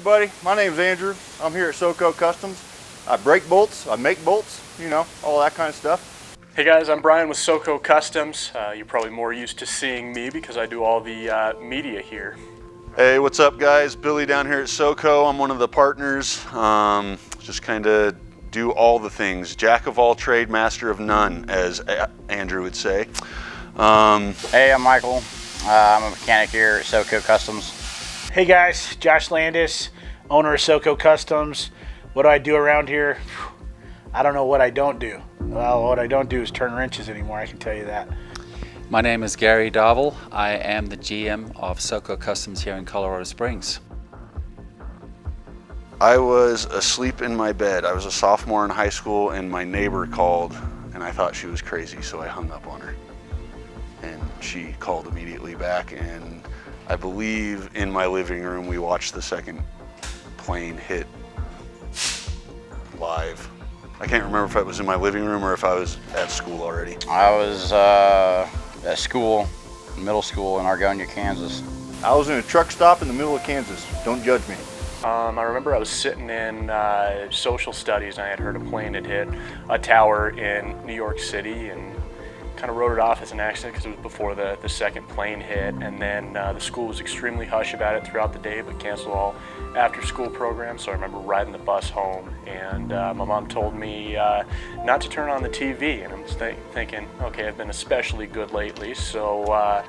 everybody, my name's Andrew. I'm here at SoCo Customs. I break bolts, I make bolts, you know, all that kind of stuff. Hey guys, I'm Brian with SoCo Customs. You're probably more used to seeing me because I do all the media here. Hey, what's up guys? Billy down here at SoCo. I'm one of the partners. Just kind of do all the things. Jack of all trade, master of none, as Andrew would say. Hey, I'm Michael. I'm a mechanic here at SoCo Customs. Hey guys, Josh Landis, owner of SoCo Customs. What do I do around here? I don't know what I don't do. Well, what I don't do is turn wrenches anymore, I can tell you that. My name is Gary Darvel. I am the GM of SoCo Customs here in Colorado Springs. I was asleep in my bed. I was a sophomore in high school and my neighbor called and I thought she was crazy, so I hung up on her. And she called immediately back, and I believe in my living room we watched the second plane hit live. I can't remember if I was in my living room or if I was at school already. I was at school, middle school in Argonia, Kansas. I was in a truck stop in the middle of Kansas. Don't judge me. I remember I was sitting in social studies and I had heard a plane had hit a tower in New York City and kind of wrote it off as an accident because it was before the second plane hit, and then the school was extremely hush about it throughout the day but canceled all after school programs. So I remember riding the bus home and my mom told me not to turn on the TV, and I'm thinking, okay, I've been especially good lately, so I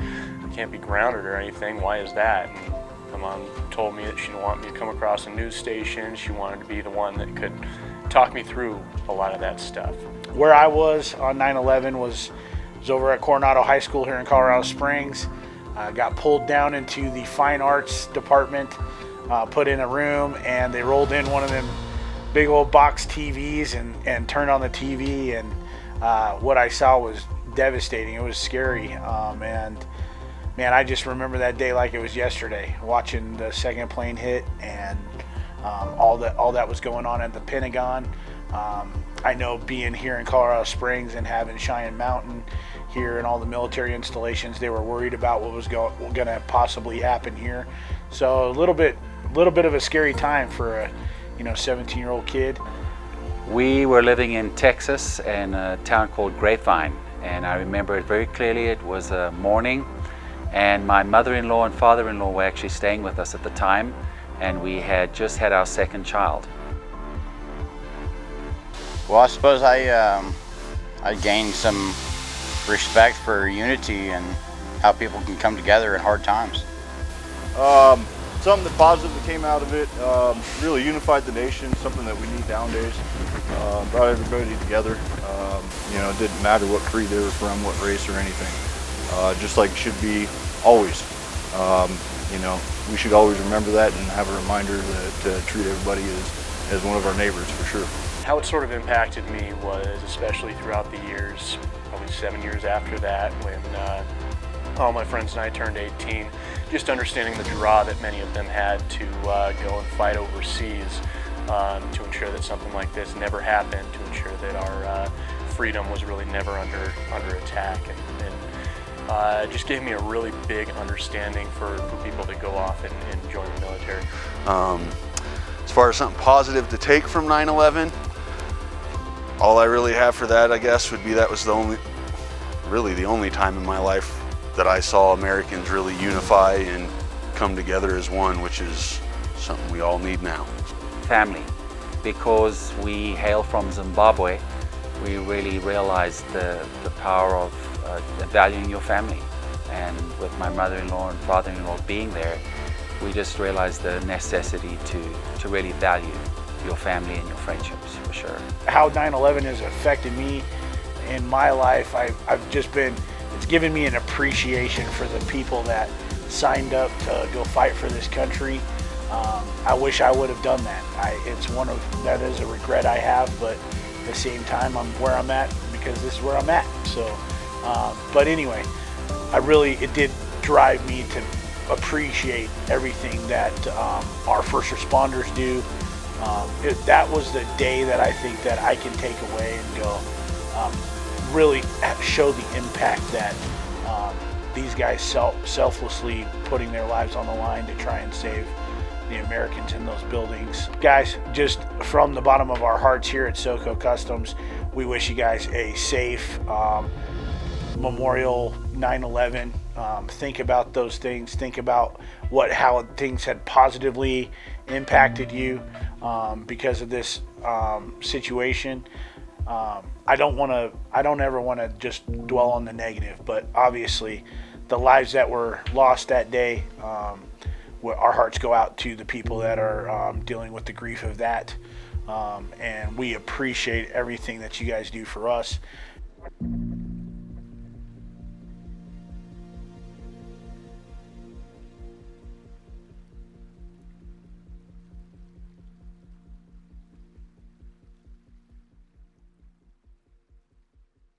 can't be grounded or anything. Why is that? And my mom told me that she didn't want me to come across a news station. She wanted to be the one that could talk me through a lot of that stuff. Where I was on 9/11 was over at Coronado High School here in Colorado Springs. Got pulled down into the fine arts department, put in a room, and they rolled in one of them big old box TVs and turned on the TV, and what I saw was devastating. It was scary, and man, I just remember that day like it was yesterday, watching the second plane hit and all that was going on at the Pentagon. I know being here in Colorado Springs and having Cheyenne Mountain here and all the military installations, they were worried about what was going to possibly happen here. So a little bit of a scary time for a 17-year-old kid. We were living in Texas in a town called Grapevine, and I remember it very clearly. It was a morning, and my mother-in-law and father-in-law were actually staying with us at the time, and we had just had our second child. Well, I suppose I gained some respect for unity and how people can come together in hard times. Something that positive that came out of it, really unified the nation, something that we need nowadays. Brought everybody together. It didn't matter what creed they were from, what race or anything. Just like it should be always. We should always remember that and have a reminder to treat everybody as one of our neighbors for sure. How it sort of impacted me was, especially throughout the years, probably 7 years after that, when all my friends and I turned 18, just understanding the draw that many of them had to go and fight overseas to ensure that something like this never happened, to ensure that our freedom was really never under attack, and just gave me a really big understanding for people to go off and join the military. As far as something positive to take from 9/11, all I really have for that, I guess, would be that was the only time in my life that I saw Americans really unify and come together as one, which is something we all need now. Family. Because we hail from Zimbabwe, we really realized the power of valuing your family. And with my mother-in-law and father-in-law being there, we just realized the necessity to really value your family and your friendships, for sure. How 9/11 has affected me in my life, it's given me an appreciation for the people that signed up to go fight for this country. I wish I would have done that. That is a regret I have, but at the same time, I'm where I'm at because this is where I'm at. So, but anyway, it did drive me to appreciate everything that our first responders do. That was the day that I think that I can take away and go, really show the impact that these guys selflessly putting their lives on the line to try and save the Americans in those buildings. Guys, just from the bottom of our hearts here at SoCo Customs, we wish you guys a safe Memorial 9/11. Think about those things. Think about how things had positively impacted you because of this situation. I don't ever want to just dwell on the negative, but obviously the lives that were lost that day, our hearts go out to the people that are dealing with the grief of that. And we appreciate everything that you guys do for us.